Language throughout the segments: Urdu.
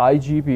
IGP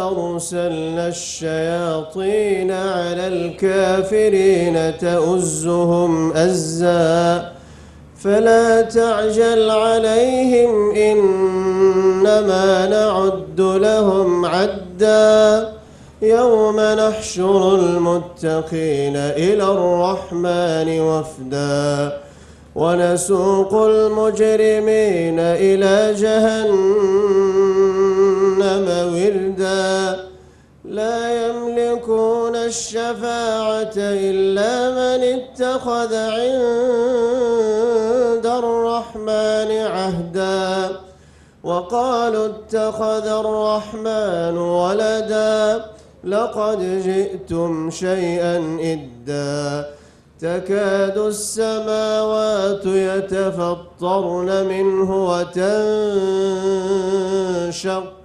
أرسلنا الشياطين على الكافرين تؤزهم أزا فلا تعجل عليهم إنما نعد لهم عدا يوم نحشر المتقين إلى الرحمن وفدا ونسوق المجرمين إلى جهنم وردا لا يملكون الشفاعة إلا من اتخذ عند الرحمن عهدا وقالوا اتخذ الرحمن ولدا لقد جئتم شيئا إدا تكاد السماوات يتفطرن منه وتنشق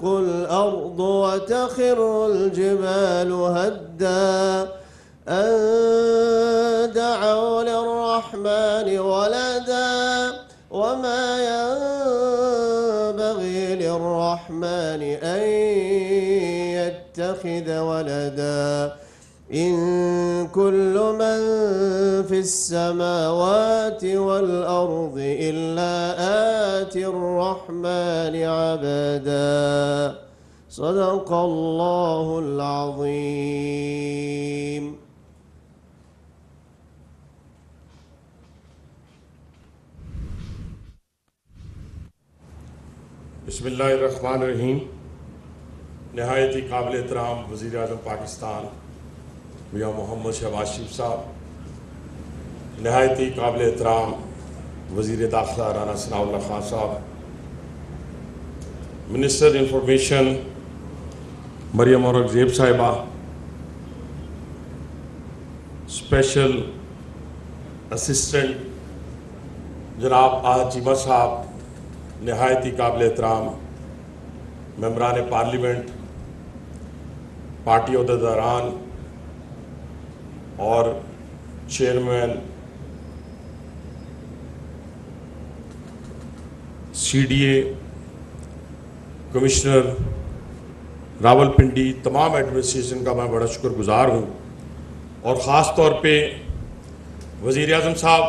الأرض وتخر الجبال هدا أن دعوا للرحمن ولدا وما ينبغي للرحمن أن يتخذ ولدا إن كل من في السماوات والأرض إلا آتي الرحمن عبدا صدق الله العظيم. بسم اللہ الرحمن الرحیم. نہایت ہی قابل احترام وزیر اعظم پاکستان میاں محمد شہباز شریف صاحب، نہایت ہی قابل احترام وزیر داخلہ رانا ثناء اللہ خان صاحب، منسٹر انفارمیشن مریم اورنگزیب صاحبہ، اسپیشل اسسٹنٹ جناب آہد چیمہ صاحب، نہایت ہی قابل احترام ممبران پارلیمنٹ، پارٹی عہدیداران اور chairman C D A, commissioner Rawalpindi, تمام ایڈمنسٹریشن کا میں بڑا شکر گزار ہوں. اور خاص طور پہ وزیر اعظم صاحب،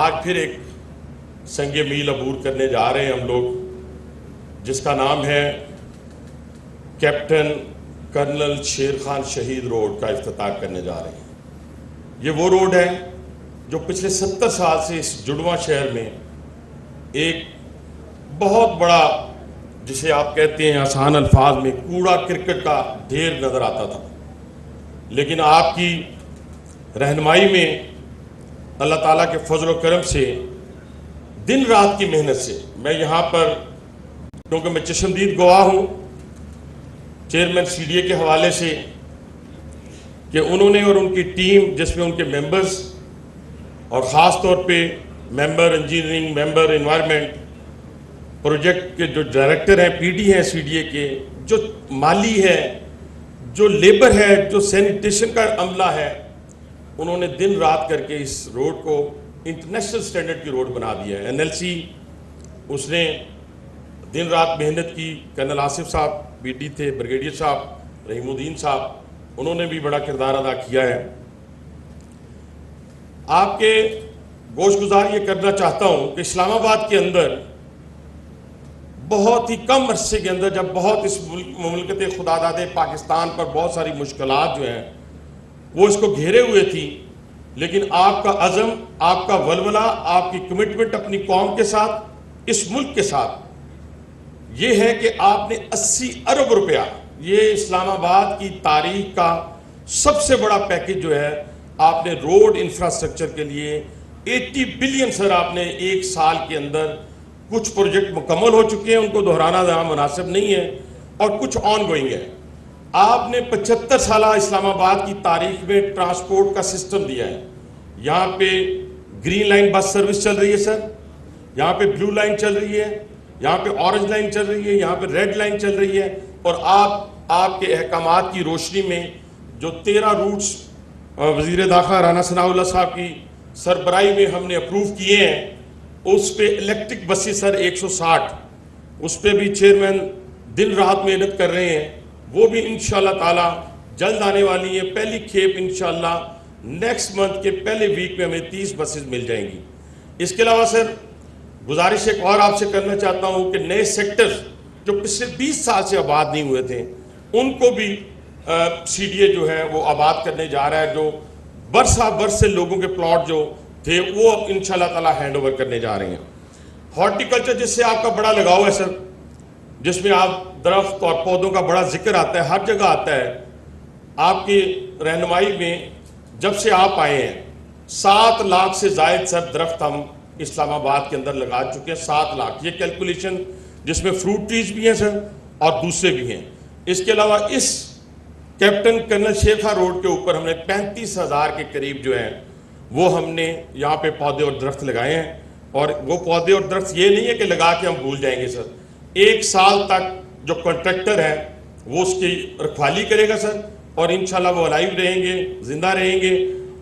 آج پھر ایک سنگ میل عبور کرنے جا رہے ہیں ہم لوگ، جس کا نام ہے کیپٹن کرنل شیر خان شہید روڈ کا افتتاح کرنے جا رہے ہیں. یہ وہ روڈ ہے جو پچھلے 70 سال سے اس جڑواں شہر میں ایک بہت بڑا، جسے آپ کہتے ہیں آسان الفاظ میں کوڑا کرکٹ کا ڈھیر نظر آتا تھا. لیکن آپ کی رہنمائی میں اللہ تعالیٰ کے فضل و کرم سے، دن رات کی محنت سے، میں یہاں پر کیونکہ میں چشمدید گواہ ہوں چیئرمین سی ڈی اے کے حوالے سے کہ انہوں نے اور ان کی ٹیم، جس میں ان کے ممبرز اور خاص طور پہ ممبر انجینئرنگ، ممبر انوائرمنٹ، پروجیکٹ کے جو ڈائریکٹر ہیں، پی ڈی ہیں سی ڈی اے کے، جو مالی ہے، جو لیبر ہے، جو سینیٹیشن کا عملہ ہے، انہوں نے دن رات کر کے اس روڈ کو انٹرنیشنل سٹینڈرڈ کی روڈ بنا دیا ہے. این ایل سی اس نے دن رات محنت کی. کرنل آصف صاحب بی ڈی تھے، بریگیڈیئر صاحب رحیم الدین صاحب، انہوں نے بھی بڑا کردار ادا کیا ہے. آپ کے گوش گزار یہ کرنا چاہتا ہوں کہ اسلام آباد کے اندر بہت ہی کم عرصے کے اندر، جب بہت اس مملکت خدا داد پاکستان پر بہت ساری مشکلات جو ہیں وہ اس کو گھیرے ہوئے تھی، لیکن آپ کا عزم، آپ کا ولولہ، آپ کی کمٹمنٹ اپنی قوم کے ساتھ، اس ملک کے ساتھ یہ ہے کہ آپ نے 80 ارب روپیہ، یہ اسلام آباد کی تاریخ کا سب سے بڑا پیکج جو ہے، آپ نے روڈ انفراسٹرکچر کے لیے 80 بلین سر آپ نے ایک سال کے اندر، کچھ پروجیکٹ مکمل ہو چکے ہیں، ان کو دہرانا یہاں مناسب نہیں ہے، اور کچھ آن گوئنگ ہے. آپ نے 75 سالہ اسلام آباد کی تاریخ میں ٹرانسپورٹ کا سسٹم دیا ہے. یہاں پہ گرین لائن بس سروس چل رہی ہے سر، یہاں پہ بلو لائن چل رہی ہے، یہاں پہ اورنج لائن چل رہی ہے، یہاں پہ ریڈ لائن چل رہی ہے. اور آپ کے احکامات کی روشنی میں جو 13 روٹس وزیر داخلہ رانا ثناء اللہ صاحب کی سربراہی میں ہم نے اپروو کیے ہیں، اس پہ الیکٹرک بسیں سر 160، اس پہ بھی چیئرمین دن رات محنت کر رہے ہیں. وہ بھی انشاءاللہ تعالی جلد آنے والی ہیں. پہلی کھیپ انشاءاللہ نیکسٹ منتھ کے پہلے ویک میں ہمیں 30 بسز مل جائیں گی. اس کے علاوہ سر گزارش ایک اور آپ سے کرنا چاہتا ہوں کہ نئے سیکٹرز جو پچھلے 20 سال سے آباد نہیں ہوئے تھے، ان کو بھی سی ڈی اے جو ہے وہ آباد کرنے جا رہا ہے. جو برسہ برس سے لوگوں کے پلاٹ جو تھے وہ اب انشاءاللہ تعالی ہینڈ اوور کرنے جا رہے ہیں. ہارٹیکلچر جس سے آپ کا بڑا لگاؤ ہے سر، جس میں آپ درخت اور پودوں کا بڑا ذکر آتا ہے، ہر جگہ آتا ہے. آپ کی رہنمائی میں جب سے آپ آئے ہیں 7 لاکھ سے زائد سر درخت ہم اسلام آباد کے اندر لگا چکے ہیں. 7 لاکھ یہ کیلکولیشن، جس میں فروٹ ٹریز بھی ہیں سر اور دوسرے بھی ہیں. اس کے علاوہ اس captain colonel Sher Khan road کے اوپر ہم نے 35,000 کے قریب جو ہیں وہ ہم نے یہاں پہ پودے اور درخت لگائے ہیں، اور وہ پودے اور درخت یہ نہیں ہے کہ لگا کے ہم بھول جائیں گے سر. 1 سال تک جو کنٹریکٹر ہے وہ اس کی رکھوالی کرے گا سر، اور انشاءاللہ وہ الائیو رہیں گے، زندہ رہیں گے.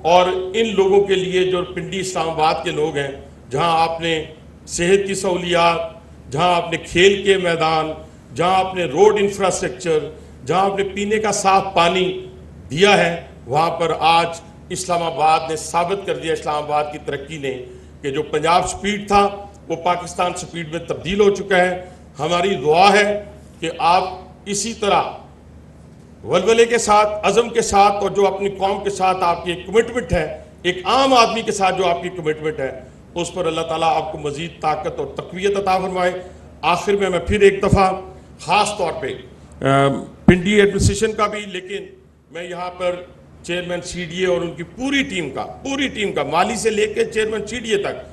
اور ان لوگوں کے لیے جو پنڈی اسلام آباد کے لوگ ہیں، جہاں آپ نے صحت کی سہولیات، جہاں آپ نے کھیل کے میدان، جہاں آپ نے روڈ انفراسٹرکچر، جہاں آپ نے پینے کا صاف پانی دیا ہے، وہاں پر آج اسلام آباد نے ثابت کر دیا، اسلام آباد کی ترقی نے، کہ جو پنجاب سپیڈ تھا وہ پاکستان سپیڈ میں تبدیل ہو چکا ہے. ہماری دعا ہے کہ آپ اسی طرح ولولے کے ساتھ، عزم کے ساتھ، اور جو اپنی قوم کے ساتھ آپ کی ایک کمٹمنٹ ہے، ایک عام آدمی کے ساتھ جو آپ کی کمٹمنٹ ہے، اس پر اللہ تعالیٰ آپ کو مزید طاقت اور تقویت عطا فرمائے. آخر میں پھر ایک دفعہ خاص طور پہ پنڈی ایڈمنسٹریشن کا بھی، لیکن میں یہاں پر چیئرمین سی ڈی اے اور ان کی پوری ٹیم کا مالی سے لے کے چیئرمین سی ڈی اے تک،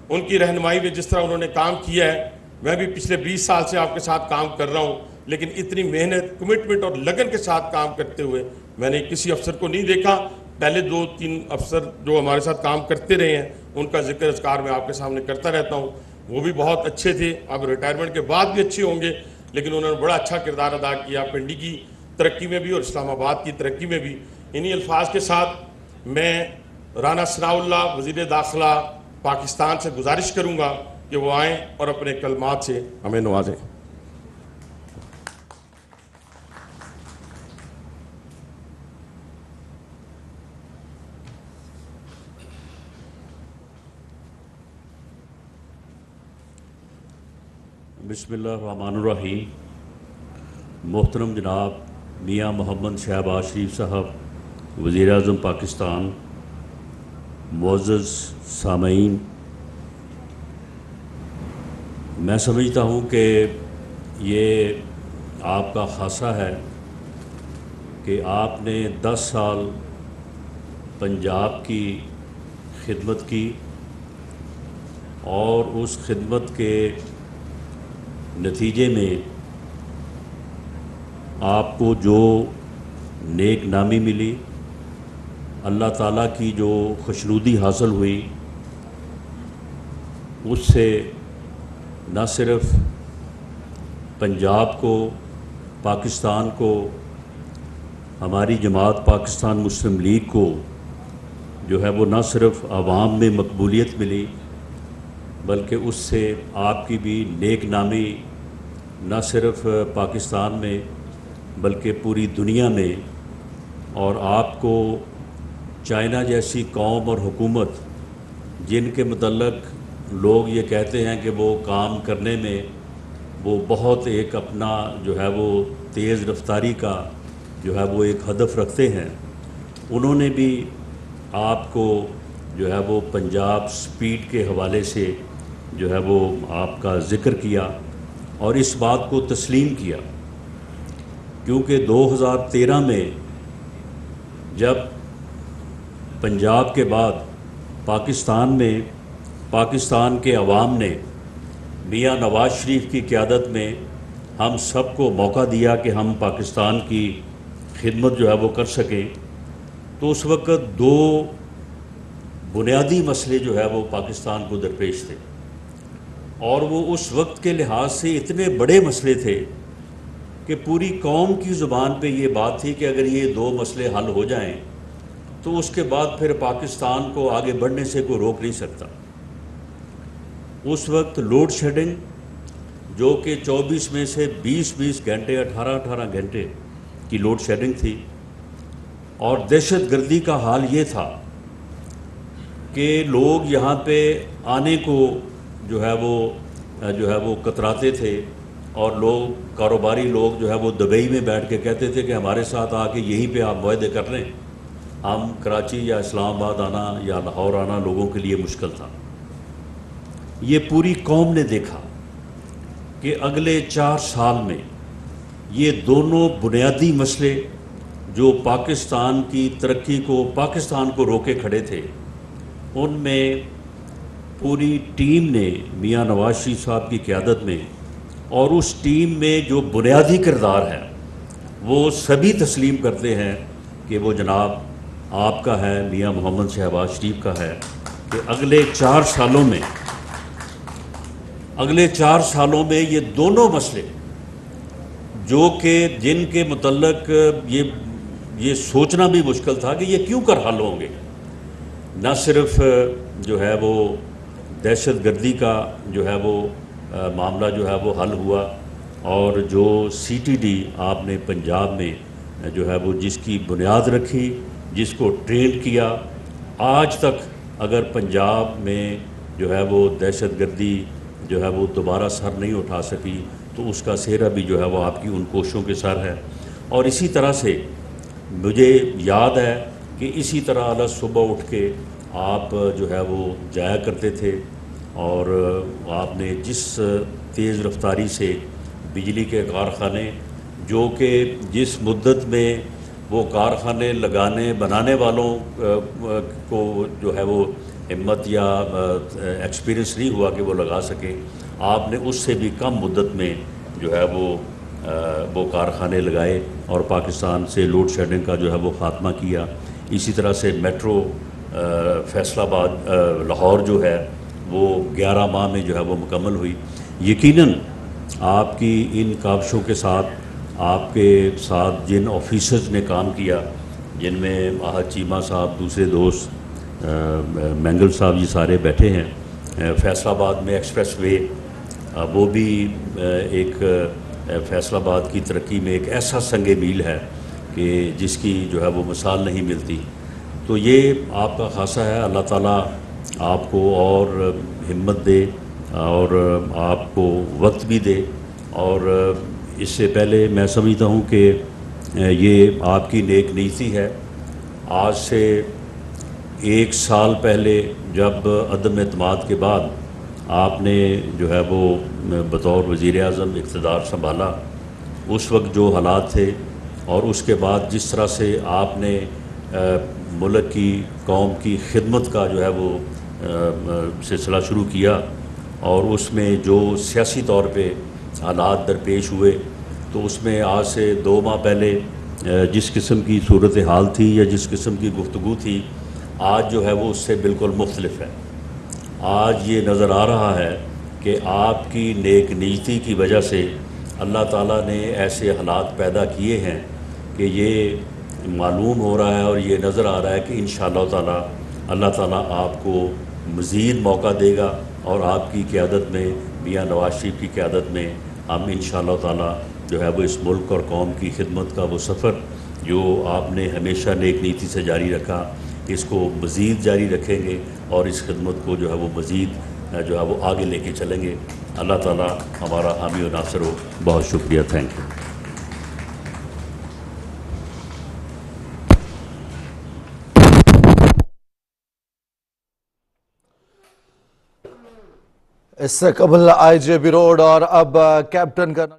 ان کی رہنمائی میں جس طرح انہوں نے کام کیا ہے. میں بھی پچھلے 20 سال سے آپ کے ساتھ کام کر رہا ہوں، لیکن اتنی محنت، کمٹمنٹ اور لگن کے ساتھ کام کرتے ہوئے میں نے کسی افسر کو نہیں دیکھا. پہلے 2-3 افسر جو ہمارے ساتھ کام کرتے رہے ہیں ان کا ذکر اذکار میں آپ کے سامنے کرتا رہتا ہوں. وہ بھی بہت اچھے تھے، اب ریٹائرمنٹ کے بعد بھی اچھے ہوں گے، لیکن انہوں نے بڑا اچھا کردار ادا کیا پنڈی کی ترقی میں بھی اور اسلام آباد کی ترقی میں بھی. انہی الفاظ کے ساتھ میں رانا ثناء اللہ وزیر داخلہ پاکستان سے گزارش کروں گا کہ وہ آئیں اور اپنے کلمات سے ہمیں نوازیں. بسم اللہ الرحمن الرحیم. محترم جناب میاں محمد شہباز شریف صاحب وزیر اعظم پاکستان، معزز سامعین، میں سمجھتا ہوں کہ یہ آپ کا خاصہ ہے کہ آپ نے 10 سال پنجاب کی خدمت کی، اور اس خدمت کے نتیجے میں آپ کو جو نیک نامی ملی، اللہ تعالیٰ کی جو خوشنودی حاصل ہوئی، اس سے نہ صرف پنجاب کو، پاکستان کو، ہماری جماعت پاکستان مسلم لیگ کو جو ہے وہ نہ صرف عوام میں مقبولیت ملی، بلکہ اس سے آپ کی بھی نیک نامی نہ صرف پاکستان میں بلکہ پوری دنیا میں، اور آپ کو چائنا جیسی قوم اور حکومت جن کے متعلق لوگ یہ کہتے ہیں کہ وہ کام کرنے میں وہ بہت ایک اپنا جو ہے وہ تیز رفتاری کا جو ہے وہ ایک ہدف رکھتے ہیں، انہوں نے بھی آپ کو جو ہے وہ پنجاب سپیڈ کے حوالے سے جو ہے وہ آپ کا ذکر کیا اور اس بات کو تسلیم کیا، کیونکہ 2013 میں جب پنجاب کے بعد پاکستان میں پاکستان کے عوام نے میاں نواز شریف کی قیادت میں ہم سب کو موقع دیا کہ ہم پاکستان کی خدمت جو ہے وہ کر سکیں، تو اس وقت 2 بنیادی مسئلے جو ہے وہ پاکستان کو درپیش تھے، اور وہ اس وقت کے لحاظ سے اتنے بڑے مسئلے تھے کہ پوری قوم کی زبان پہ یہ بات تھی کہ اگر یہ 2 مسئلے حل ہو جائیں تو اس کے بعد پھر پاکستان کو آگے بڑھنے سے کوئی روک نہیں سکتا. اس وقت لوڈ شیڈنگ جو کہ 24 میں سے 20 گھنٹے 18 گھنٹے کی لوڈ شیڈنگ تھی، اور دہشت گردی کا حال یہ تھا کہ لوگ یہاں پہ آنے کو جو ہے وہ کتراتے تھے، اور لوگ کاروباری لوگ جو ہے وہ دبئی میں بیٹھ کے کہتے تھے کہ ہمارے ساتھ آ کے یہیں پہ آپ معاہدے کر لیں، ہم کراچی یا اسلام آباد آنا یا لاہور آنا لوگوں کے لیے مشکل تھا. یہ پوری قوم نے دیکھا کہ اگلے 4 سال میں یہ دونوں بنیادی مسئلے جو پاکستان کی ترقی کو، پاکستان کو روکے کھڑے تھے، ان میں پوری ٹیم نے میاں نواز شریف صاحب کی قیادت میں، اور اس ٹیم میں جو بنیادی کردار ہے وہ سبھی تسلیم کرتے ہیں کہ وہ جناب آپ کا ہے, میاں محمد شہباز شریف کا ہے کہ اگلے 4 سالوں میں یہ دونوں مسئلے جو کہ جن کے متعلق یہ سوچنا بھی مشکل تھا کہ یہ کیوں کر حل ہوں گے, نہ صرف جو ہے وہ دہشت گردی کا جو ہے وہ معاملہ جو ہے وہ حل ہوا, اور جو CTD آپ نے پنجاب میں جو ہے وہ جس کی بنیاد رکھی, جس کو ٹرین کیا, آج تک اگر پنجاب میں جو ہے وہ دہشت گردی جو ہے وہ دوبارہ سر نہیں اٹھا سکی تو اس کا سہرا بھی جو ہے وہ آپ کی ان کوششوں کے سر ہے. اور اسی طرح سے مجھے یاد ہے کہ اسی طرح علیہ صبح اٹھ کے آپ جو ہے وہ جایا کرتے تھے, اور آپ نے جس تیز رفتاری سے بجلی کے کارخانے جو کہ جس مدت میں وہ کارخانے بنانے والوں کو جو ہے وہ ہمت یا ایکسپیرینس نہیں ہوا کہ وہ لگا سکے, آپ نے اس سے بھی کم مدت میں جو ہے وہ کارخانے لگائے اور پاکستان سے لوڈ شیڈنگ کا جو ہے وہ خاتمہ کیا. اسی طرح سے میٹرو فیصل آباد لاہور جو ہے وہ 11 ماہ میں جو ہے وہ مکمل ہوئی. یقیناً آپ کی ان کاوشوں کے ساتھ آپ کے ساتھ جن آفیسرز نے کام کیا, جن میں آحد چیمہ صاحب, دوسرے دوست مینگل صاحب, یہ سارے بیٹھے ہیں. فیصل آباد میں ایکسپریس وے, وہ بھی ایک فیصل آباد کی ترقی میں ایک ایسا سنگ میل ہے کہ جس کی جو ہے وہ مثال نہیں ملتی. تو یہ آپ کا خاصہ ہے. اللہ تعالیٰ آپ کو اور ہمت دے اور آپ کو وقت بھی دے. اور اس سے پہلے میں سمجھتا ہوں کہ یہ آپ کی نیک نیتی ہے. آج سے 1 سال پہلے جب عدم اعتماد کے بعد آپ نے جو ہے وہ بطور وزیر اعظم اقتدار سنبھالا, اس وقت جو حالات تھے اور اس کے بعد جس طرح سے آپ نے ملک کی قوم کی خدمت کا جو ہے وہ سلسلہ شروع کیا, اور اس میں جو سیاسی طور پہ حالات درپیش ہوئے, تو اس میں آج سے 2 ماہ پہلے جس قسم کی صورتحال تھی یا جس قسم کی گفتگو تھی, آج جو ہے وہ اس سے بالکل مختلف ہے. آج یہ نظر آ رہا ہے کہ آپ کی نیک نیتی کی وجہ سے اللہ تعالیٰ نے ایسے حالات پیدا کیے ہیں کہ یہ معلوم ہو رہا ہے اور یہ نظر آ رہا ہے کہ انشاءاللہ تعالیٰ اللہ تعالیٰ آپ کو مزید موقع دے گا, اور آپ کی قیادت میں, میاں نواز شریف کی قیادت میں, ہم انشاءاللہ تعالیٰ جو ہے وہ اس ملک اور قوم کی خدمت کا وہ سفر جو آپ نے ہمیشہ نیک نیتی سے جاری رکھا, اس کو مزید جاری رکھیں گے اور اس خدمت کو جو ہے وہ مزید جو ہے وہ آگے لے کے چلیں گے. اللہ تعالیٰ ہمارا حامی و ناصر ہو. بہت شکریہ. Thank you. اس سے قبل IJP روڈ اور اب کیپٹن کرنل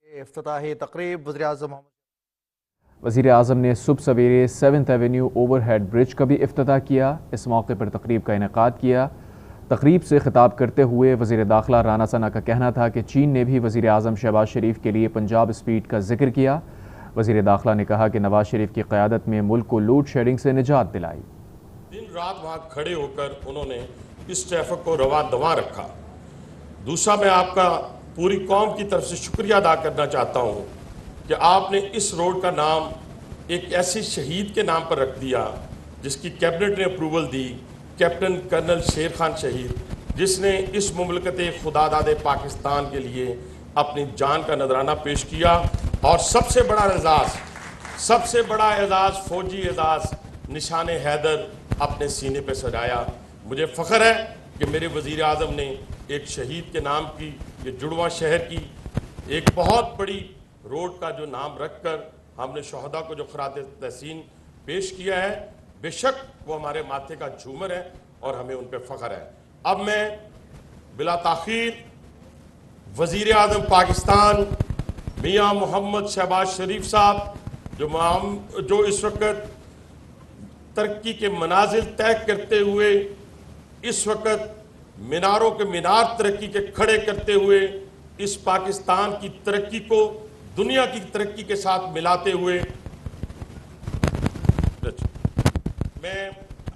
افتتاحی تقریب. وزیر اعظم نے صبح سویرے 7th ایونیو اوور ہیڈ برج کا بھی افتتاح کیا. اس موقع پر تقریب کا انعقاد کیا. تقریب سے خطاب کرتے ہوئے وزیر داخلہ رانا ثنا کا کہنا تھا کہ چین نے بھی وزیر اعظم شہباز شریف کے لیے پنجاب اسپیڈ کا ذکر کیا. وزیر داخلہ نے کہا کہ نواز شریف کی قیادت میں ملک کو لوڈ شیڈنگ سے نجات دلائی. دن رات وہاں کھڑے ہو کر انہوں نے اس ٹریفک کو رواں دواں رکھا. دوسرا, میں آپ کا پوری قوم کی طرف سے شکریہ ادا کرنا چاہتا ہوں کہ آپ نے اس روڈ کا نام ایک ایسے شہید کے نام پر رکھ دیا جس کی کیبنٹ نے اپروول دی, کیپٹن کرنل شیر خان شہید, جس نے اس مملکت خداداد پاکستان کے لیے اپنی جان کا نذرانہ پیش کیا. اور سب سے بڑا اعزاز فوجی اعزاز نشان حیدر اپنے سینے پہ سجایا. مجھے فخر ہے کہ میرے وزیر اعظم نے ایک شہید کے نام کی, یہ جڑواں شہر کی ایک بہت بڑی روڈ کا جو نام رکھ کر ہم نے شہداء کو جو خراج تحسین پیش کیا ہے, بے شک وہ ہمارے ماتھے کا جھومر ہے اور ہمیں ان پہ فخر ہے. اب میں بلا تاخیر وزیر اعظم پاکستان میاں محمد شہباز شریف صاحب جو اس وقت ترقی کے منازل طے کرتے ہوئے, اس وقت میناروں کے مینار ترقی کے کھڑے کرتے ہوئے اس پاکستان کی ترقی کو دنیا کی ترقی کے ساتھ ملاتے ہوئے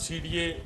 CDA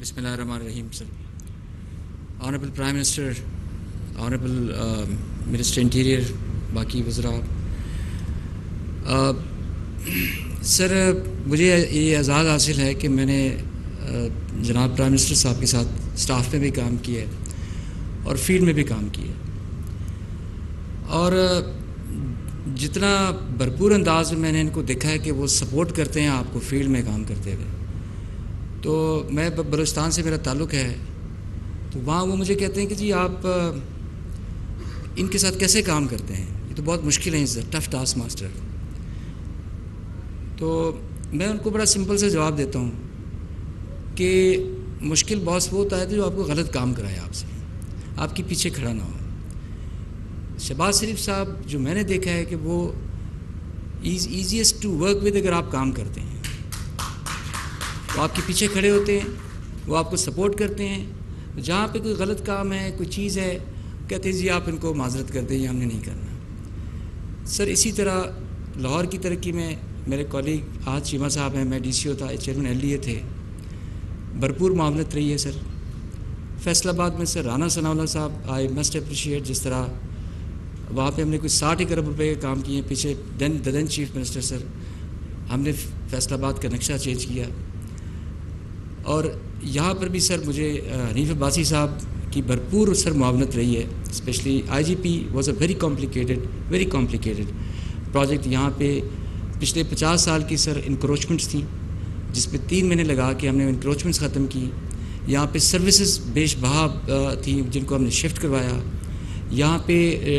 Bismillahirrahmanirrahim, sir. Honorable Prime Minister, Honorable Minister Interior, باقی وزراء، سر مجھے یہ اعزاز حاصل ہے کہ میں نے جناب پرائم منسٹر صاحب کے ساتھ سٹاف میں بھی کام کیا ہے اور فیلڈ میں بھی کام کیا ہے، اور جتنا بھرپور انداز میں نے ان کو دیکھا ہے کہ وہ سپورٹ کرتے ہیں آپ کو فیلڈ میں کام کرتے ہوئے. تو میں بلوچستان سے میرا تعلق ہے، تو وہاں وہ مجھے کہتے ہیں کہ جی آپ ان کے ساتھ کیسے کام کرتے ہیں، یہ تو بہت مشکل ہے، ٹف ٹاسک ماسٹر. تو میں ان کو بڑا سمپل سے جواب دیتا ہوں کہ مشکل باس وہ ہوتا ہے جو آپ کو غلط کام کرائے، آپ سے آپ کے پیچھے کھڑا نہ ہو. شہباز شریف صاحب جو میں نے دیکھا ہے کہ وہ ایزیسٹ ٹو ورک ود، اگر آپ کام کرتے ہیں وہ آپ کے پیچھے کھڑے ہوتے ہیں، وہ آپ کو سپورٹ کرتے ہیں. جہاں پہ کوئی غلط کام ہے، کوئی چیز ہے، کہتے ہیں جی آپ ان کو معذرت کر دیں، یہ ہم نے نہیں کرنا. سر اسی طرح لاہور کی ترقی میں میرے کولیگ آج چیمہ صاحب ہیں، میں DCO تھا، چیئرمین LDA تھے، بھرپور معاونت رہی ہے. سر فیصل آباد میں سر رانا ثناء اللہ صاحب، آئی مسٹ اپریشیٹ، جس طرح وہاں پہ ہم نے کوئی 60 ارب روپے کے کام کیے ہیں. پیچھے دین چیف منسٹر سر، ہم نے فیصل آباد کا نقشہ چینج کیا. اور یہاں پر بھی سر مجھے حنیف عباسی صاحب کی بھرپور سر معاونت رہی ہے. Specially IGP was a very complicated project. یہاں پہ پچھلے 50 سال کی سر انکروچمنٹس تھیں، جس پہ 3 مہینے لگا کے ہم نے انکروچمنٹس ختم کی. یہاں پہ سروسز بیش بہا تھیں جن کو ہم نے شفٹ کروایا. یہاں پہ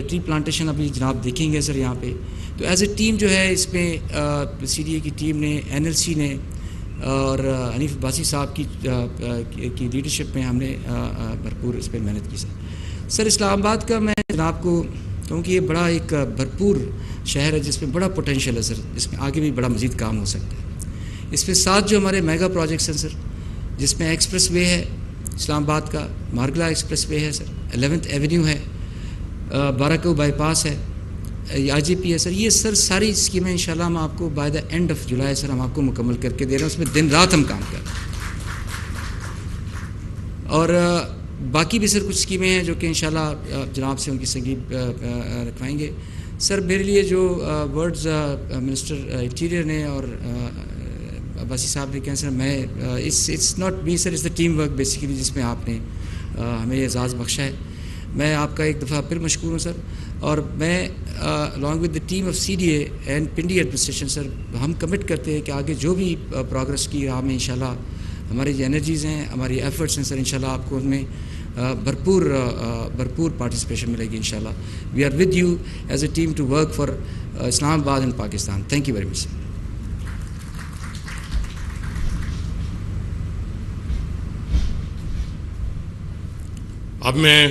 ٹری پلانٹیشن ابھی جناب دیکھیں گے سر یہاں پہ. تو ایز اے ٹیم جو ہے اس میں CDA کی ٹیم نے، NLC نے اور حنیف عباسی صاحب کی لیڈرشپ میں ہم نے بھرپور اس پہ محنت کی. سر اسلام آباد کا میں جناب کو کیونکہ یہ بڑا ایک بھرپور شہر ہے جس میں بڑا پوٹینشیل ہے سر، جس میں آگے بھی بڑا مزید کام ہو سکتا ہے. اس پہ 7 جو ہمارے میگا پروجیکٹس ہیں سر، جس میں ایکسپریس وے ہے اسلام آباد کا، مارگلا ایکسپریس وے ہے سر، 11th ایونیو ہے، بارہکو بائی پاس ہے، IGP ہے سر. یہ سر ساری اسکیمیں انشاءاللہ ہم آپ کو by the end of July sir ہم آپ کو مکمل کر کے دے رہے ہیں. اس میں دن رات ہم کام کر رہے ہیں. اور باقی بھی سر کچھ اسکیمیں ہیں جو کہ انشاءاللہ جناب سے ان کی سنگیب رکھوائیں گے. سر میرے لیے جو ورڈز منسٹر انٹیریئر نے اور عباسی صاحب نے کہا سر، میں it's not me sir, it's the team work basically جس میں آپ نے ہمیں یہ اعزاز بخشا ہے. میں آپ کا ایک دفعہ پھر مشکور ہوں سر. اور میں along with the team of CDA and Pindi administration sir, ہم کمٹ کرتے ہیں کہ آگے جو بھی پروگرس کی راہ میں انشاءاللہ ہماری جو انرجیز ہیں، ہماری ایفرٹس ہیں سر، انشاءاللہ آپ کو ان میں بھرپور پارٹیسپیشن ملے گی انشاءاللہ. We are with you as a team to work for Islamabad and Pakistan. Thank you very much. اب میں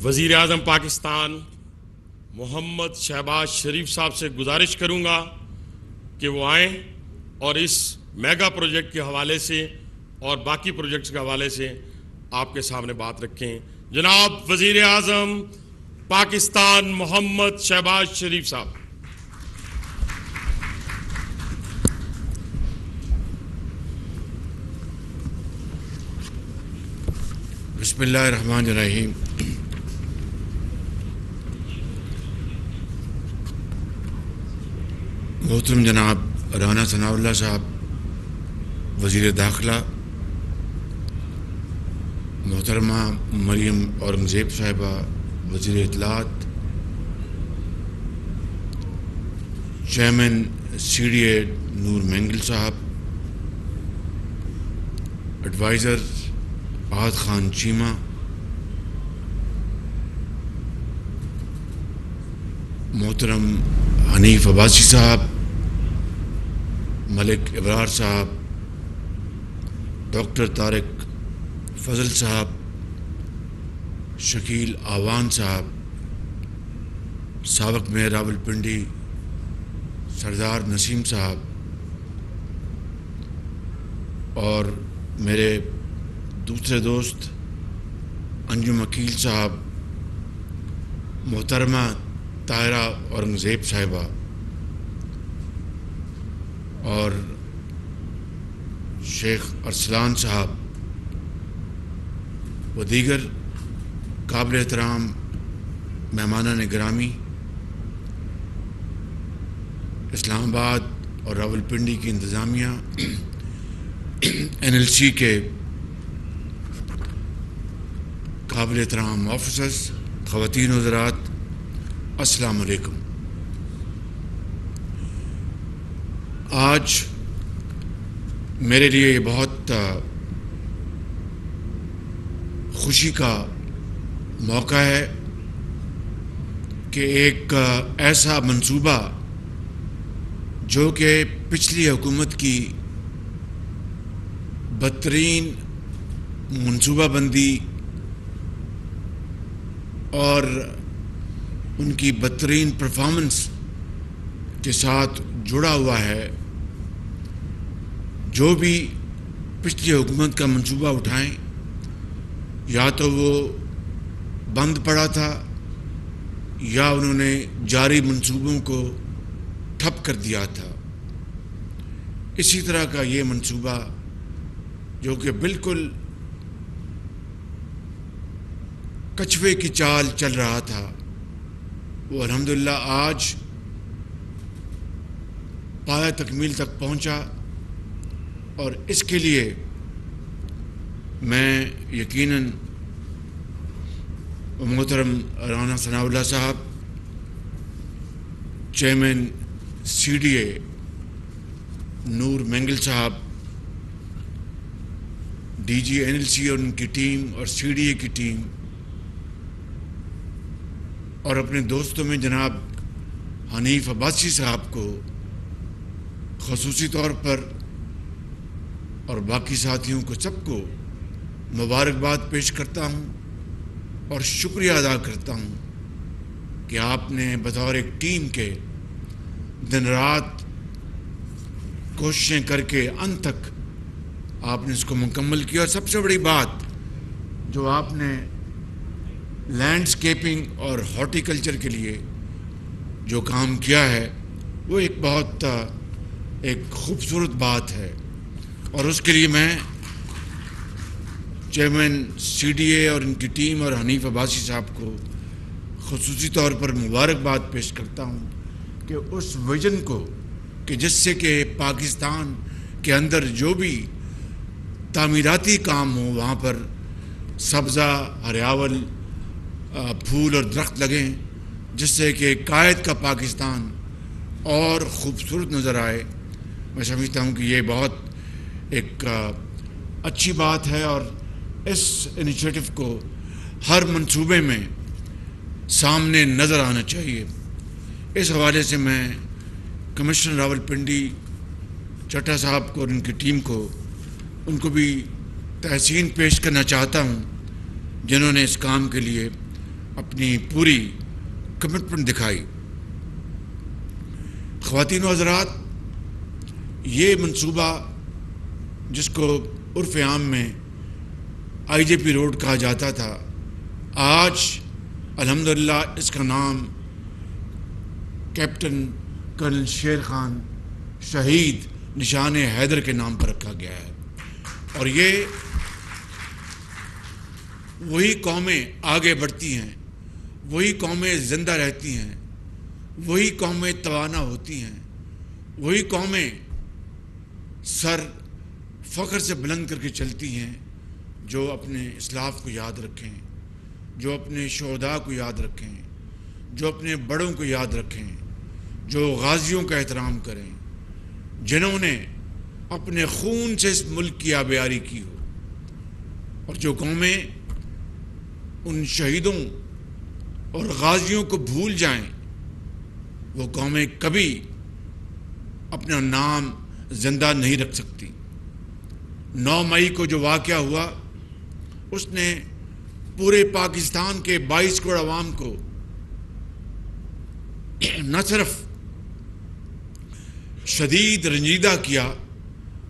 وزیر اعظم پاکستان محمد شہباز شریف صاحب سے گزارش کروں گا کہ وہ آئیں اور اس میگا پروجیکٹ کے حوالے سے اور باقی پروجیکٹس کے حوالے سے آپ کے سامنے بات رکھیں. جناب وزیر اعظم پاکستان محمد شہباز شریف صاحب. بسم اللہ الرحمن الرحیم. محترم جناب رانا ثناء اللہ صاحب وزیر داخلہ، محترمہ مریم اورنگزیب صاحبہ وزیر اطلاعات، چیئرمین CDA نور مینگل صاحب، ایڈوائزر احد خان چیمہ، محترم حنیف عباسی صاحب، ملک ابرار صاحب، ڈاکٹر طارق فضل صاحب، شکیل آوان صاحب، سابق میئر راولپنڈی سردار نسیم صاحب، اور میرے دوسرے دوست انجم عقیل صاحب، محترمہ طاہرہ اورنگزیب صاحبہ اور شیخ ارسلان صاحب و دیگر قابل احترام مہمانان گرامی، اسلام آباد اور راولپنڈی کی انتظامیہ، NLC کے قابل احترام آفیسرز، خواتین و حضرات، السلام علیکم۔ آج میرے لیے یہ بہت خوشی کا موقع ہے کہ ایک ایسا منصوبہ جو کہ پچھلی حکومت کی بدترین منصوبہ بندی اور ان کی بدترین پرفارمنس کے ساتھ جڑا ہوا ہے، جو بھی پچھلی حکومت کا منصوبہ اٹھائیں یا تو وہ بند پڑا تھا یا انہوں نے جاری منصوبوں کو ٹھپ کر دیا تھا۔ اسی طرح کا یہ منصوبہ جو کہ بالکل کچھوے کی چال چل رہا تھا، وہ الحمدللہ آج پایہ تکمیل تک پہنچا، اور اس کے لیے میں یقیناً محترم رانا ثناء اللہ صاحب، چیئرمین CDA نور مینگل صاحب، DG NLC اور ان کی ٹیم اور CDA کی ٹیم، اور اپنے دوستوں میں جناب حنیف عباسی صاحب کو خصوصی طور پر، اور باقی ساتھیوں کو سب کو مبارکباد پیش کرتا ہوں اور شکریہ ادا کرتا ہوں کہ آپ نے بطور ایک ٹیم کے دن رات کوششیں کر کے انت تک آپ نے اس کو مکمل کیا، اور سب سے بڑی بات جو آپ نے لینڈسکیپنگ اور ہارٹیکلچر کے لیے جو کام کیا ہے وہ ایک بہت ایک خوبصورت بات ہے، اور اس کے لیے میں چیئرمین CDA اور ان کی ٹیم اور حنیف عباسی صاحب کو خصوصی طور پر مبارکباد پیش کرتا ہوں کہ اس ویژن کو کہ جس سے کہ پاکستان کے اندر جو بھی تعمیراتی کام ہو وہاں پر سبزہ، ہریاول، پھول اور درخت لگیں، جس سے کہ قائد کا پاکستان اور خوبصورت نظر آئے۔ میں سمجھتا ہوں کہ یہ بہت ایک اچھی بات ہے، اور اس انیشیٹو کو ہر منصوبے میں سامنے نظر آنا چاہیے۔ اس حوالے سے میں کمشنر راولپنڈی چٹھا صاحب کو اور ان کی ٹیم کو، ان کو بھی تحسین پیش کرنا چاہتا ہوں، جنہوں نے اس کام کے لیے اپنی پوری کمٹمنٹ دکھائی۔ خواتین و حضرات، یہ منصوبہ جس کو عرف عام میں IJP روڈ کہا جاتا تھا، آج الحمدللہ اس کا نام کیپٹن کرنل شیر خان شہید نشان حیدر کے نام پر رکھا گیا ہے، اور یہ وہی قومیں آگے بڑھتی ہیں، وہی قومیں زندہ رہتی ہیں، وہی قومیں توانا ہوتی ہیں، وہی قومیں سر فخر سے بلند کر کے چلتی ہیں جو اپنے اسلاف کو یاد رکھیں، جو اپنے شہداء کو یاد رکھیں، جو اپنے بڑوں کو یاد رکھیں، جو غازیوں کا احترام کریں، جنہوں نے اپنے خون سے اس ملک کی آبیاری کی ہو، اور جو قومیں ان شہیدوں اور غازیوں کو بھول جائیں، وہ قومیں کبھی اپنا نام زندہ نہیں رکھ سکتی۔ 9 مئی کو جو واقعہ ہوا، اس نے پورے پاکستان کے 22 کروڑ عوام کو نہ صرف شدید رنجیدہ کیا،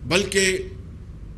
بلکہ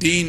3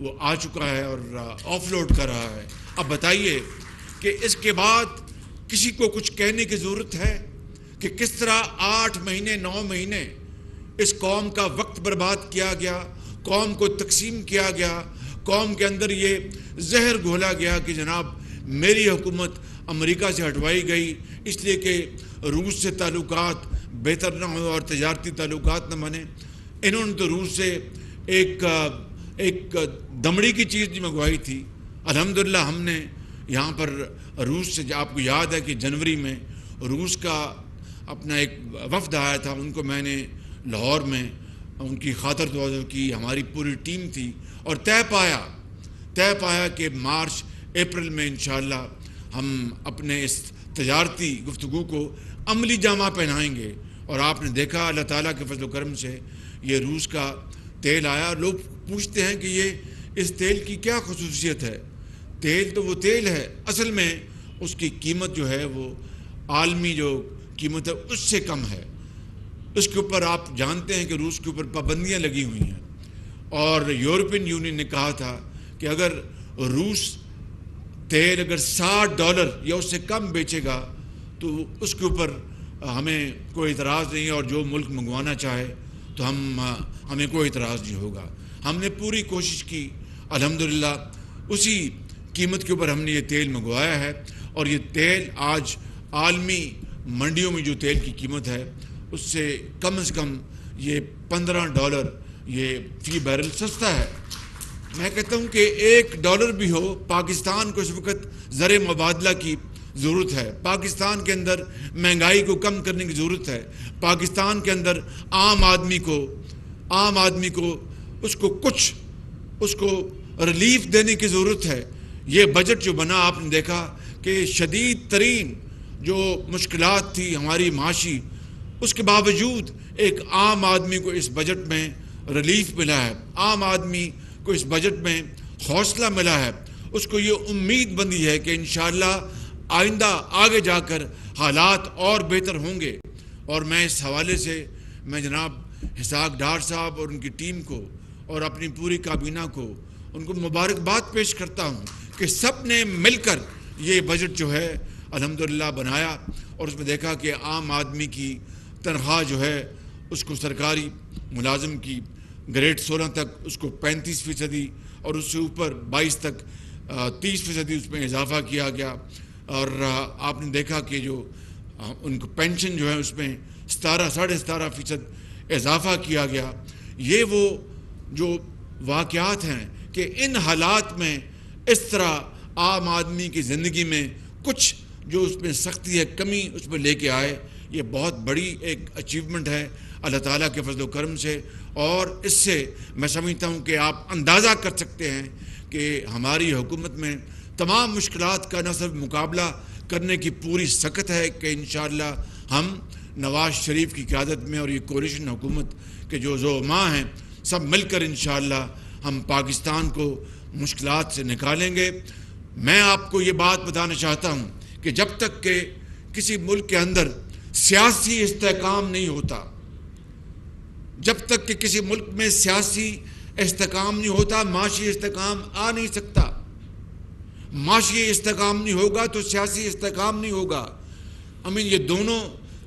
وہ آ چکا ہے اور آف لوڈ کر رہا ہے. اب بتائیے کہ اس کے بعد کسی کو کچھ کہنے کی ضرورت ہے کہ کس طرح 8 مہینے 9 مہینے اس قوم کا وقت برباد کیا گیا, قوم کو تقسیم کیا گیا, قوم کے اندر یہ زہر گھولا گیا کہ جناب میری حکومت امریکہ سے ہٹوائی گئی اس لیے کہ روس سے تعلقات بہتر نہ ہو اور تجارتی تعلقات نہ بنے. انہوں نے تو روس سے ایک دمڑی کی چیز نہیں منگوائی تھی. الحمدللہ ہم نے یہاں پر روس سے, آپ کو یاد ہے کہ جنوری میں روس کا اپنا ایک وفد آیا تھا, ان کو میں نے لاہور میں ان کی خاطر تواضع کی, ہماری پوری ٹیم تھی اور طے پایا کہ مارچ اپریل میں انشاءاللہ ہم اپنے اس تجارتی گفتگو کو عملی جامہ پہنائیں گے. اور آپ نے دیکھا اللہ تعالیٰ کے فضل و کرم سے یہ روس کا تیل آیا. لوگ پوچھتے ہیں کہ یہ اس تیل کی کیا خصوصیت ہے. تیل تو وہ تیل ہے, اصل میں اس کی قیمت جو ہے وہ عالمی جو قیمت ہے اس سے کم ہے. اس کے اوپر آپ جانتے ہیں کہ روس کے اوپر پابندیاں لگی ہوئی ہیں اور یورپین یونین نے کہا تھا کہ اگر روس تیل اگر $60 یا اس سے کم بیچے گا تو اس کے اوپر ہمیں کوئی اعتراض نہیں, اور جو ملک منگوانا چاہے تو ہمیں کوئی اعتراض نہیں ہوگا. ہم نے پوری کوشش کی, الحمدللہ اسی قیمت کے اوپر ہم نے یہ تیل منگوایا ہے. اور یہ تیل آج عالمی منڈیوں میں جو تیل کی قیمت ہے اس سے کم یہ $15 یہ فی بیرل سستا ہے. میں کہتا ہوں کہ $1 بھی ہو, پاکستان کو اس وقت زر مبادلہ کی ضرورت ہے. پاکستان کے اندر مہنگائی کو کم کرنے کی ضرورت ہے. پاکستان کے اندر عام آدمی کو اس کو ریلیف دینے کی ضرورت ہے. یہ بجٹ جو بنا آپ نے دیکھا کہ شدید ترین جو مشکلات تھی ہماری معاشی, اس کے باوجود ایک عام آدمی کو اس بجٹ میں ریلیف ملا ہے, عام آدمی کو اس بجٹ میں حوصلہ ملا ہے. اس کو یہ امید بندی ہے کہ انشاءاللہ آئندہ آگے جا کر حالات اور بہتر ہوں گے. اور میں اس حوالے سے میں جناب اسحاق ڈار صاحب اور ان کی ٹیم کو اور اپنی پوری کابینہ کو ان کو مبارکباد پیش کرتا ہوں کہ سب نے مل کر یہ بجٹ جو ہے الحمدللہ بنایا. اور اس میں دیکھا کہ عام آدمی کی تنخواہ جو ہے اس کو سرکاری ملازم کی گریڈ 16 تک اس کو 35% اور اس سے اوپر 22 تک 30% اس میں اضافہ کیا گیا. اور آپ نے دیکھا کہ جو ان کو پینشن جو ہے اس میں 17.5% اضافہ کیا گیا. یہ وہ جو واقعات ہیں کہ ان حالات میں اس طرح عام آدمی کی زندگی میں کچھ جو اس میں سختی ہے, کمی اس میں لے کے آئے, یہ بہت بڑی ایک اچیومنٹ ہے اللہ تعالیٰ کے فضل و کرم سے. اور اس سے میں سمجھتا ہوں کہ آپ اندازہ کر سکتے ہیں کہ ہماری حکومت میں تمام مشکلات کا نہ صرف مقابلہ کرنے کی پوری سخت ہے کہ انشاءاللہ ہم نواز شریف کی قیادت میں اور یہ کولیشن حکومت کے جو زعماء ہیں سب مل کر انشاءاللہ ہم پاکستان کو مشکلات سے نکالیں گے. میں آپ کو یہ بات بتانا چاہتا ہوں کہ جب تک کہ کسی ملک کے اندر سیاسی استحکام نہیں ہوتا, جب تک کہ کسی ملک میں سیاسی استحکام نہیں ہوتا, معاشی استحکام آ نہیں سکتا. معاشی استحکام نہیں ہوگا تو سیاسی استحکام نہیں ہوگا. یہ دونوں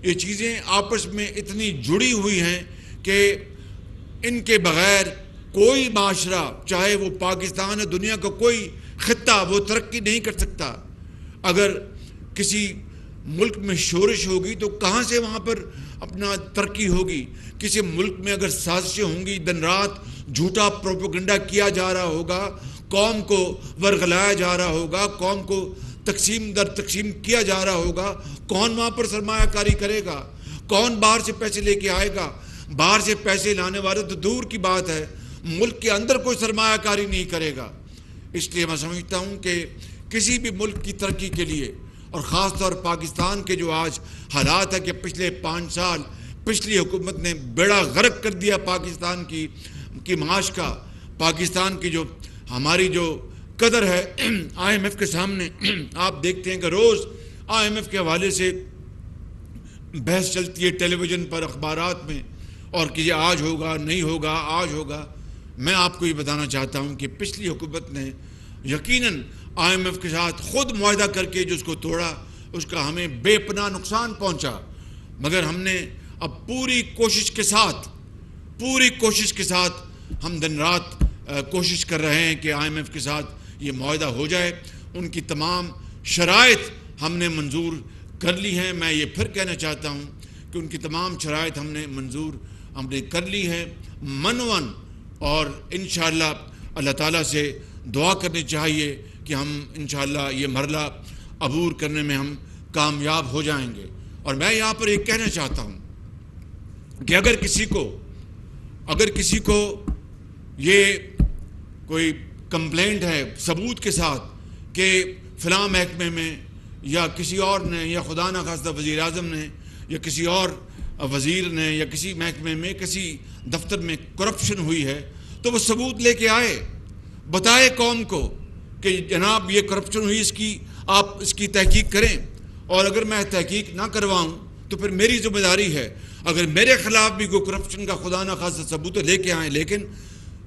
یہ چیزیں آپس میں اتنی جڑی ہوئی ہیں کہ ان کے بغیر کوئی معاشرہ, چاہے وہ پاکستان ہے, دنیا کا کوئی خطہ, وہ ترقی نہیں کر سکتا. اگر کسی ملک میں شورش ہوگی تو کہاں سے وہاں پر اپنا ترقی ہوگی. کسی ملک میں اگر سازشیں ہوں گی, دن رات جھوٹا پروپیگنڈا کیا جا رہا ہوگا, قوم کو ورغلایا جا رہا ہوگا, قوم کو تقسیم در تقسیم کیا جا رہا ہوگا, کون وہاں پر سرمایہ کاری کرے گا, کون باہر سے پیسے لے کے آئے گا. باہر سے پیسے لانے والے تو دور کی بات ہے, ملک کے اندر کوئی سرمایہ کاری نہیں کرے گا. اس لیے میں سمجھتا ہوں کہ کسی بھی ملک کی ترقی کے لیے, اور خاص طور پاکستان کے جو آج حالات ہے کہ پچھلے 5 سال پچھلی حکومت نے بیڑا غرق کر دیا پاکستان کی معاش کا. پاکستان کی جو ہماری جو قدر ہے IMF کے سامنے, آپ دیکھتے ہیں کہ روز IMF کے حوالے سے بحث چلتی ہے ٹیلی ویژن پر, اخبارات میں, اور کہ یہ آج ہوگا نہیں ہوگا, آج ہوگا. میں آپ کو یہ بتانا چاہتا ہوں کہ پچھلی حکومت نے یقیناً IMF کے ساتھ خود معاہدہ کر کے جو اس کو توڑا، اس کا ہمیں بے پناہ نقصان پہنچا، مگر ہم نے اب پوری کوشش کے ساتھ ہم دن رات کوشش کر رہے ہیں کہ IMF کے ساتھ یہ معاہدہ ہو جائے۔ ان کی تمام شرائط ہم نے منظور کر لی ہیں۔ میں یہ پھر کہنا چاہتا ہوں کہ ان کی تمام شرائط ہم نے کر لی ہے منون، اور انشاءاللہ اللہ تعالیٰ سے دعا کرنی چاہیے کہ ہم انشاءاللہ یہ مرحلہ عبور کرنے میں ہم کامیاب ہو جائیں گے۔ اور میں یہاں پر یہ کہنا چاہتا ہوں کہ اگر کسی کو یہ کوئی کمپلینٹ ہے ثبوت کے ساتھ کہ فلاں محکمے میں یا کسی اور نے، یا خدا نخواستہ وزیر اعظم نے یا کسی اور وزیر نے یا کسی محکمے میں کسی دفتر میں کرپشن ہوئی ہے، تو وہ ثبوت لے کے آئے، بتائے قوم کو کہ جناب یہ کرپشن ہوئی، آپ اس کی تحقیق کریں، اور اگر میں تحقیق نہ کرواؤں تو پھر میری ذمہ داری ہے۔ اگر میرے خلاف بھی کوئی کرپشن کا خدا نخواستہ ثبوت لے کے آئیں، لیکن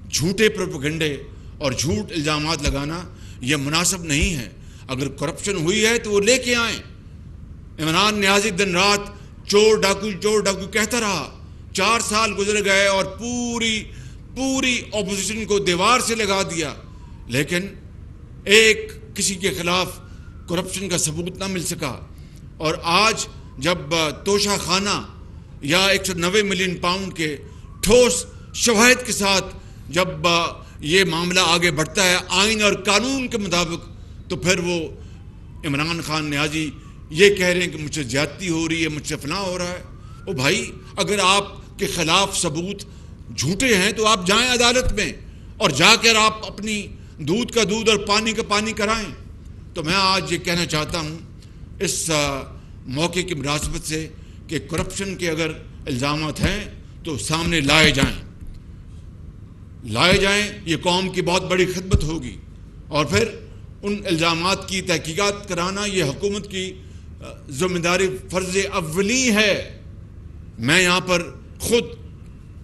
جھوٹے پروپیگنڈے اور جھوٹ الزامات لگانا یہ مناسب نہیں ہے۔ اگر کرپشن ہوئی ہے تو وہ لے کے آئیں۔ عمران نیازی دن رات چور ڈاکو کہتا رہا، 4 سال گزر گئے اور پوری اپوزیشن کو دیوار سے لگا دیا، لیکن کسی کے خلاف کرپشن کا ثبوت نہ مل سکا۔ اور آج جب توشہ خانہ یا 190 ملین پاؤنڈ کے ٹھوس شواہد کے ساتھ جب یہ معاملہ آگے بڑھتا ہے آئین اور قانون کے مطابق، تو پھر وہ عمران خان نیازی یہ کہہ رہے ہیں کہ مجھ سے زیادتی ہو رہی ہے، مجھ سے فلاں ہو رہا ہے۔ او بھائی، اگر آپ کے خلاف ثبوت جھوٹے ہیں تو آپ جائیں عدالت میں اور جا کر آپ اپنی دودھ کا دودھ اور پانی کا پانی کرائیں۔ تو میں آج یہ کہنا چاہتا ہوں اس موقع کی مناسبت سے کہ کرپشن کے اگر الزامات ہیں تو سامنے لائے جائیں، یہ قوم کی بہت بڑی خدمت ہوگی، اور پھر ان الزامات کی تحقیقات کرانا یہ حکومت کی ذمہ داری فرض اولی ہے۔ میں یہاں پر خود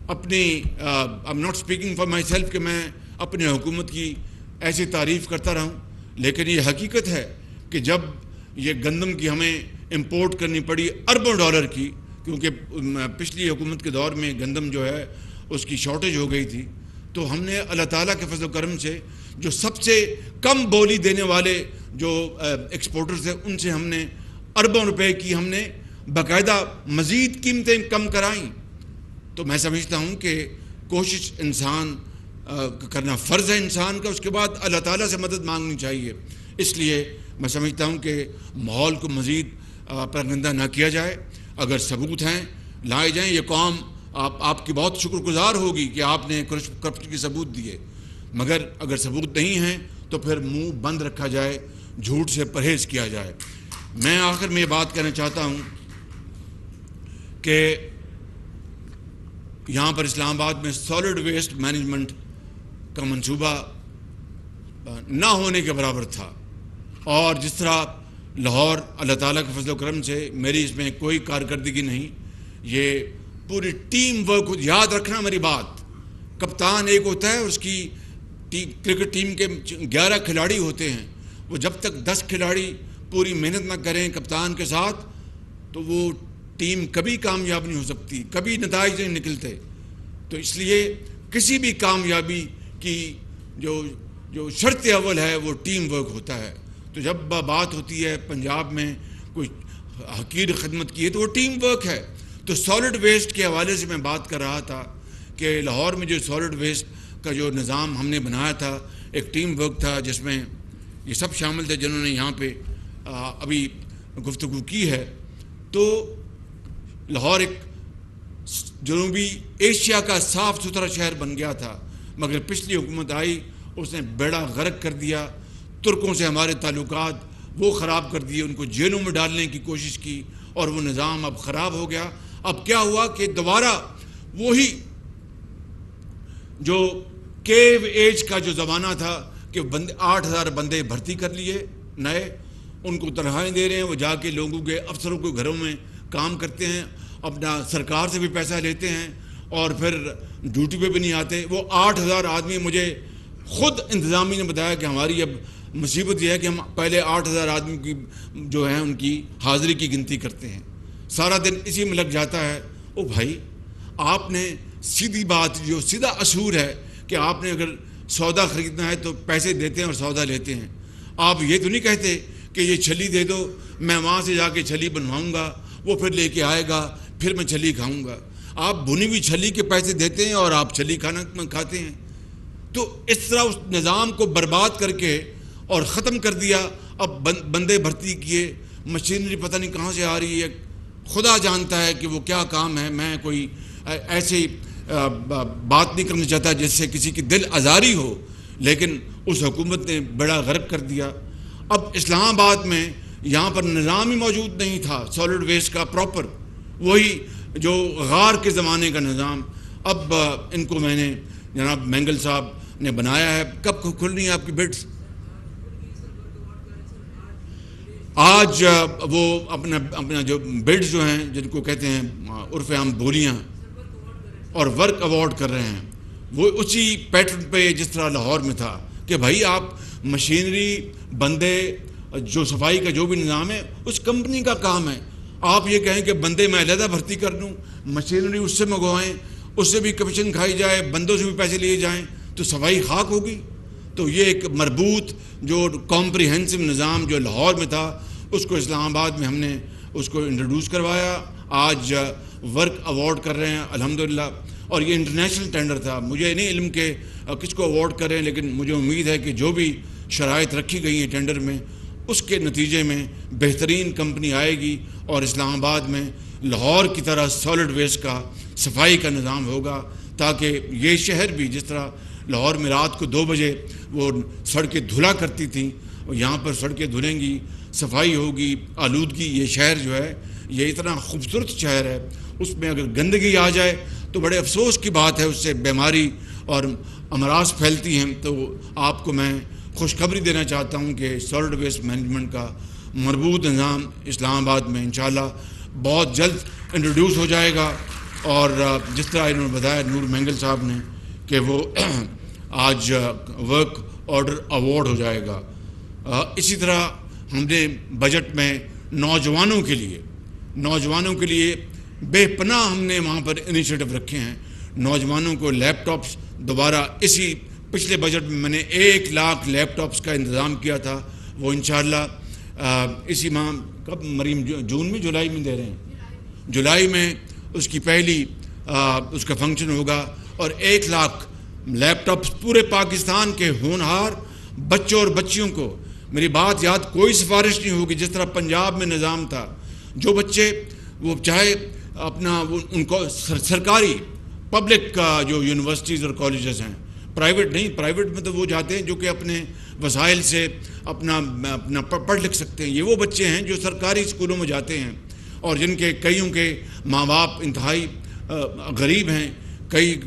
اپنی I'm not speaking for myself کہ میں اپنی حکومت کی ایسی تعریف کرتا رہوں، لیکن یہ حقیقت ہے کہ جب یہ گندم کی ہمیں امپورٹ کرنی پڑی اربوں ڈالر کی، کیونکہ پچھلی حکومت کے دور میں گندم جو ہے اس کی شارٹیج ہو گئی تھی، تو ہم نے اللہ تعالیٰ کے فضل و کرم سے جو سب سے کم بولی دینے والے جو ایکسپورٹرز ہیں ان سے ہم نے اربوں روپے کی ہم نے باقاعدہ مزید قیمتیں کم کرائیں۔ تو میں سمجھتا ہوں کہ کوشش انسان کرنا فرض ہے انسان کا، اس کے بعد اللہ تعالیٰ سے مدد مانگنی چاہیے۔ اس لیے میں سمجھتا ہوں کہ ماحول کو مزید پرگندہ نہ کیا جائے، اگر ثبوت ہیں لائے جائیں۔ یہ قوم آپ کی بہت شکر گزار ہوگی کہ آپ نے کرپشن کے ثبوت دیے، مگر اگر ثبوت نہیں ہیں تو پھر منہ بند رکھا جائے، جھوٹ سے پرہیز کیا جائے۔ میں آخر میں یہ بات کہنا چاہتا ہوں کہ یہاں پر اسلام آباد میں سالڈ ویسٹ مینجمنٹ کا منصوبہ نہ ہونے کے برابر تھا، اور جس طرح لاہور اللہ تعالیٰ کے فضل و کرم سے میری اس میں کوئی کارکردگی نہیں، یہ پوری ٹیم ورک، یاد رکھنا میری بات، کپتان ایک ہوتا ہے، اس کی کرکٹ ٹیم کے 11 کھلاڑی ہوتے ہیں، وہ جب تک 10 کھلاڑی پوری محنت نہ کریں کپتان کے ساتھ تو وہ ٹیم کبھی کامیاب نہیں ہو سکتی، کبھی نتائج نہیں نکلتے۔ تو اس لیے کسی بھی کامیابی کی جو شرط اول ہے وہ ٹیم ورک ہوتا ہے۔ تو جب بات ہوتی ہے پنجاب میں کوئی حقیر خدمت کی ہے تو وہ ٹیم ورک ہے۔ تو سالڈ ویسٹ کے حوالے سے میں بات کر رہا تھا کہ لاہور میں جو سالڈ ویسٹ کا جو نظام ہم نے بنایا تھا، ایک ٹیم ورک تھا جس میں یہ سب شامل تھے جنہوں نے یہاں پہ ابھی گفتگو کی ہے۔ تو لاہور ایک جنوبی ایشیا کا صاف ستھرا شہر بن گیا تھا، مگر پچھلی حکومت آئی، اس نے بیڑا غرق کر دیا، ترکوں سے ہمارے تعلقات وہ خراب کر دیے، ان کو جیلوں میں ڈالنے کی کوشش کی، اور وہ نظام اب خراب ہو گیا۔ اب کیا ہوا کہ دوبارہ وہی جو کیو ایج کا جو زمانہ تھا کہ 8,000 بندے بھرتی کر لیے نئے، ان کو تنخواہیں دے رہے ہیں، وہ جا کے لوگوں کے افسروں کے گھروں میں کام کرتے ہیں، اپنا سرکار سے بھی پیسہ لیتے ہیں، اور پھر ڈیوٹی پہ بھی نہیں آتے. وہ 8,000 آدمی, مجھے خود انتظامیہ نے بتایا کہ ہماری اب مصیبت یہ ہے کہ ہم پہلے 8,000 آدمی کی جو ہیں ان کی حاضری کی گنتی کرتے ہیں, سارا دن اسی میں لگ جاتا ہے. او بھائی, آپ نے سیدھی بات, جو سیدھا اصول ہے کہ آپ نے اگر سودا خریدنا ہے تو پیسے دیتے ہیں اور سودا لیتے ہیں. آپ یہ تو نہیں کہتے کہ یہ چھلی دے دو, میں وہاں سے جا کے چھلی بنواؤں گا, وہ پھر لے کے آئے گا, پھر میں چھلی کھاؤں گا. آپ بھنی ہوئی چھلی کے پیسے دیتے ہیں اور آپ چھلی کھاتے ہیں. تو اس طرح اس نظام کو برباد کر کے اور ختم کر دیا. اب بندے بھرتی کیے, مشینری پتہ نہیں کہاں سے آ رہی ہے, خدا جانتا ہے کہ وہ کیا کام ہے. میں کوئی ایسی بات نہیں کرنا چاہتا جس سے کسی کی دل آزاری ہو, لیکن اس حکومت نے بڑا غرق کر دیا. اب اسلام آباد میں یہاں پر نظام ہی موجود نہیں تھا سالڈ ویسٹ کا پراپر, وہی جو غار کے زمانے کا نظام. اب ان کو میں نے جناب مینگل صاحب نے بنایا ہے. کب کھلنی ہے آپ کی بڈس؟ آج وہ اپنا جو بڈس جو ہیں جن کو کہتے ہیں عرف عام بولیاں اور ورک ایوارڈ کر رہے ہیں, وہ اسی پیٹرن پہ جس طرح لاہور میں تھا کہ بھائی آپ مشینری, بندے, جو صفائی کا جو بھی نظام ہے اس کمپنی کا کام ہے. آپ یہ کہیں کہ بندے میں علیحدہ بھرتی کر دوں, مشینری اس سے منگوائیں, اس سے بھی کمیشن کھائی جائے, بندوں سے بھی پیسے لیے جائیں, تو صفائی خاک ہوگی. تو یہ ایک مربوط جو کمپریہنسو نظام جو لاہور میں تھا, اس کو اسلام آباد میں ہم نے اس کو انٹروڈیوس کروایا. آج ورک ایوارڈ کر رہے ہیں الحمدللہ, اور یہ انٹرنیشنل ٹینڈر تھا. مجھے نہیں علم کہ کس کو ایوارڈ کر رہے ہیں, لیکن مجھے امید ہے کہ جو بھی شرائط رکھی گئی ہیں ٹینڈر میں, اس کے نتیجے میں بہترین کمپنی آئے گی اور اسلام آباد میں لاہور کی طرح سالڈ ویسٹ کا صفائی کا نظام ہوگا, تاکہ یہ شہر بھی جس طرح لاہور میں رات کو 2 بجے وہ سڑکیں دھلا کرتی تھیں, یہاں پر سڑکیں دھلیں گی, صفائی ہوگی, آلودگی. یہ شہر جو ہے یہ اتنا خوبصورت شہر ہے, اس میں اگر گندگی آ جائے تو بڑے افسوس کی بات ہے, اس سے بیماری اور امراض پھیلتی ہیں. تو آپ کو میں خوشخبری دینا چاہتا ہوں کہ سالڈ ویسٹ مینجمنٹ کا مربوط نظام اسلام آباد میں انشاءاللہ بہت جلد انٹروڈیوس ہو جائے گا. اور جس طرح انہوں نے بتایا نور مینگل صاحب نے کہ وہ آج ورک آرڈر ایوارڈ ہو جائے گا. اسی طرح ہم نے بجٹ میں نوجوانوں کے لیے بے پناہ ہم نے وہاں پر انیشیٹو رکھے ہیں. نوجوانوں کو لیپ ٹاپس دوبارہ اسی پچھلے بجٹ میں نے 1 لاکھ لیپ ٹاپس کا انتظام کیا تھا. وہ انشاءاللہ اسی ماہ, کب مریم, جون میں, جولائی میں دے رہے ہیں, جولائی میں اس کی پہلی اس کا فنکشن ہوگا. اور 1 لاکھ لیپ ٹاپس پورے پاکستان کے ہونہار بچوں اور بچیوں کو. میری بات یاد, کوئی سفارش نہیں ہوگی جس طرح پنجاب میں نظام تھا. جو بچے وہ چاہے اپنا ان کو سرکاری پبلک کا جو یونیورسٹیز اور کالجز ہیں, پرائیویٹ نہیں, پرائیویٹ میں تو وہ جاتے ہیں جو کہ اپنے وسائل سے اپنا پڑھ لکھ سکتے ہیں. یہ وہ بچے ہیں جو سرکاری اسکولوں میں جاتے ہیں اور جن کے کئیوں کے ماں باپ انتہائی غریب ہیں,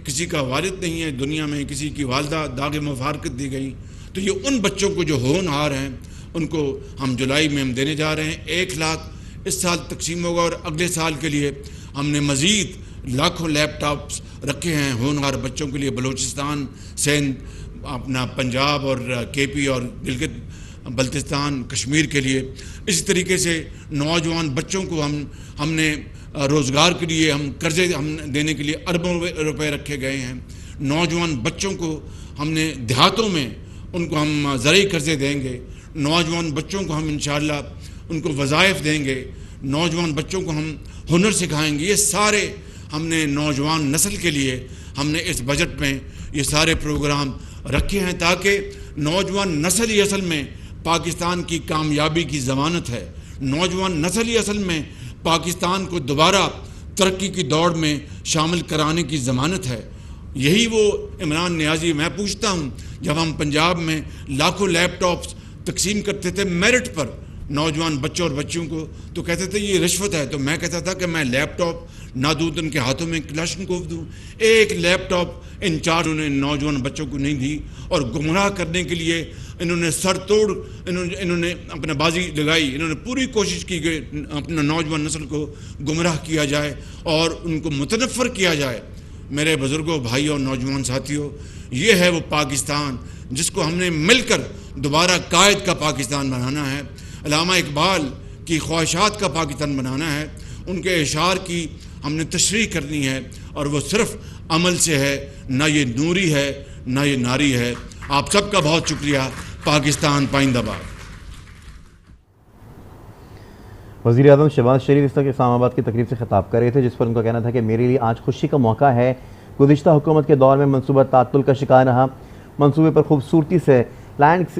کسی کا والد نہیں ہے دنیا میں, کسی کی والدہ داغ مفارقت دی گئی. تو یہ ان بچوں کو جو ہونہار ہیں ان کو ہم جولائی میں ہم دینے جا رہے ہیں. 1 لاکھ اس سال تقسیم ہوگا, اور اگلے سال کے لیے ہم نے مزید لاکھوں لیپ ٹاپس رکھے ہیں ہونہار بچوں کے لیے. بلوچستان, سندھ, اپنا پنجاب اور KP اور گلگت بلتستان, کشمیر کے لیے. اسی طریقے سے نوجوان بچوں کو ہم نے روزگار کے لیے ہم قرضے ہم دینے کے لیے اربوں روپے رکھے گئے ہیں. نوجوان بچوں کو ہم نے دیہاتوں میں ان کو ہم زرعی قرضے دیں گے. نوجوان بچوں کو ہم انشاءاللہ ان کو وظائف دیں گے. نوجوان بچوں کو ہم ہنر سکھائیں گے. یہ سارے ہم نے نوجوان نسل کے لیے ہم نے اس بجٹ میں یہ سارے پروگرام رکھے ہیں, تاکہ نوجوان نسل ہی اصل میں پاکستان کی کامیابی کی ضمانت ہے. نوجوان نسل ہی اصل میں پاکستان کو دوبارہ ترقی کی دوڑ میں شامل کرانے کی ضمانت ہے. یہی وہ عمران نیازی, میں پوچھتا ہوں, جب ہم پنجاب میں لاکھوں لیپ ٹاپس تقسیم کرتے تھے میرٹ پر نوجوان بچوں اور بچیوں کو, تو کہتے تھے یہ رشوت ہے. تو میں کہتا تھا کہ میں لیپ ٹاپ نہ دوں تو ان کے ہاتھوں میں کلاشنکوف دوں. 1 لیپ ٹاپ انچارج انہوں نے نوجوان بچوں کو نہیں دی, اور گمراہ کرنے کے لیے انہوں نے سر توڑ انہوں نے اپنا بازی لگائی. انہوں نے پوری کوشش کی کہ اپنا نوجوان نسل کو گمراہ کیا جائے اور ان کو متنفر کیا جائے. میرے بزرگوں، بھائیوں اور نوجوان ساتھیوں، یہ ہے وہ پاکستان جس کو ہم نے مل کر دوبارہ قائد کا پاکستان بنانا ہے، علامہ اقبال کی خواہشات کا پاکستان بنانا ہے، ان کے اشعار کی ہم نے تشریح کرنی ہے، اور وہ صرف عمل سے ہے، نہ یہ نوری ہے نہ یہ ناری ہے۔ آپ سب کا بہت شکریہ۔ پاکستان پائندہ باد۔ وزیر اعظم شہباز شریف اس وقت اسلام آباد کی تقریب سے خطاب کر رہے تھے، جس پر ان کا کہنا تھا کہ میرے لیے آج خوشی کا موقع ہے۔ گزشتہ حکومت کے دور میں منصوبہ تعطل کا شکار رہا، منصوبے پر خوبصورتی سے لینڈ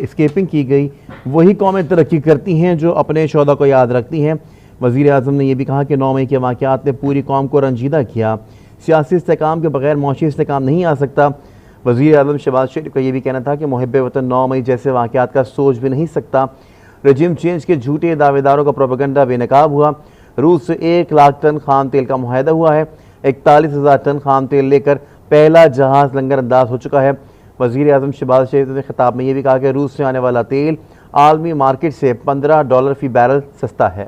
اسکیپنگ کی گئی۔ وہی قومیں ترقی کرتی ہیں جو اپنے شہداء کو یاد رکھتی ہیں۔ وزیر اعظم نے یہ بھی کہا کہ 9 مئی کے واقعات نے پوری قوم کو رنجیدہ کیا، سیاسی استحکام کے بغیر معاشی استحکام نہیں آ سکتا۔ وزیر اعظم شہباز شریف کا یہ بھی کہنا تھا کہ محب وطن 9 مئی جیسے واقعات کا سوچ بھی نہیں سکتا۔ رجیم چینج کے جھوٹے دعوے داروں کا پروپیگنڈا بے نقاب ہوا۔ روس سے 1 لاکھ ٹن خام تیل کا معاہدہ ہوا ہے، 41,000 ٹن خام تیل لے کر پہلا جہاز لنگر انداز ہو چکا ہے۔ وزیر اعظم شہباز شریف نے خطاب میں یہ بھی کہا کہ روس سے آنے والا تیل عالمی مارکیٹ سے $15 فی بیرل سستا ہے۔